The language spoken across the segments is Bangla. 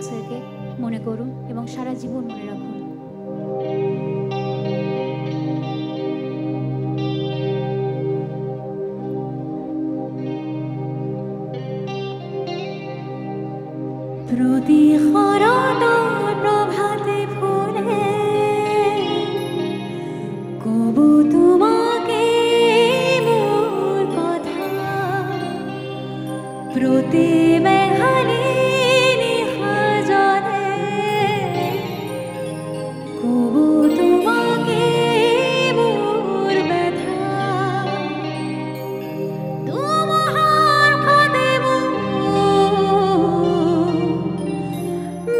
ফেভারিট স্যারকে মনে করুন এবং সারা জীবন মনে রাখুন। প্রতিহরণ প্রভাতে ফুলে কবু তোমাকে মোর কথা, প্রতি মেঘানি নিহার জলে কবু তোমাকে মোর ব্যথা, তোমার খাদে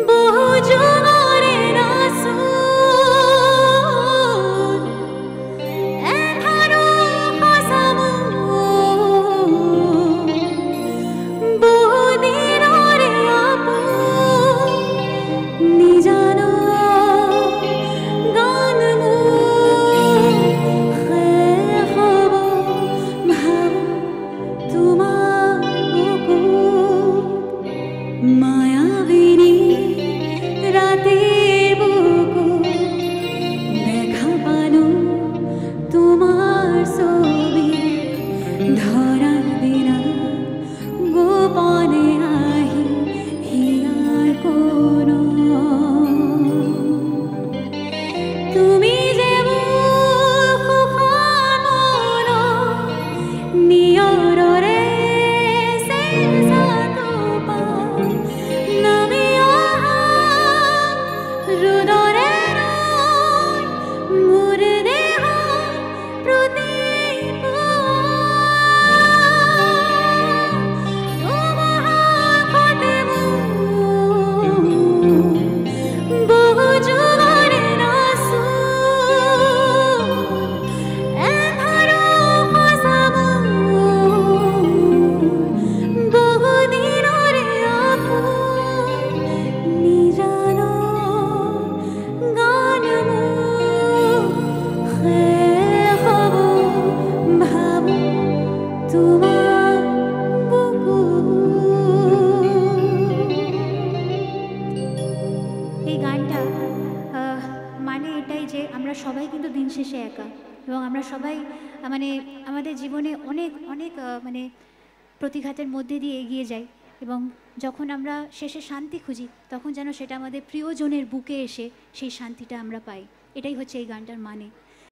বহু যুগরে রাসূল এখানো হাসামু বহু দিনরে আপন নিজানো গানমু হে হব ভাব তোমার বুকুর মায়াবিনী রাতের বুকুর দেখা পানো তোমার ছবি ধরা দিনা গোপনে আহি হিয়ার কোন তুমি যে মোর সুখৰ মন নিয়ৰৰে চেঁচাটো পা নামি অহা হৃদয়ৰে ৰৈ মোৰ দেহ প্ৰতিপুৱা তোমাৰ সতে মোৰ বহু যুগৰে ৰাসূল এঘাৰো সঁচামু বহু দিনৰে আপোন নিজানো গানমু শেষ হ'ব ভাবো তোমাৰ বুকুৰ। এই গানটা মানে এটাই যে আমরা সবাই কিন্তু দিন শেষে একা, এবং আমরা সবাই মানে আমাদের জীবনে অনেক অনেক মানে প্রতিঘাতের মধ্যে দিয়ে এগিয়ে যাই, এবং যখন আমরা শেষে শান্তি খুঁজি তখন যেন সেটা আমাদের প্রিয়জনের বুকে এসে সেই শান্তিটা আমরা পাই। এটাই হচ্ছে এই গানটার মানে।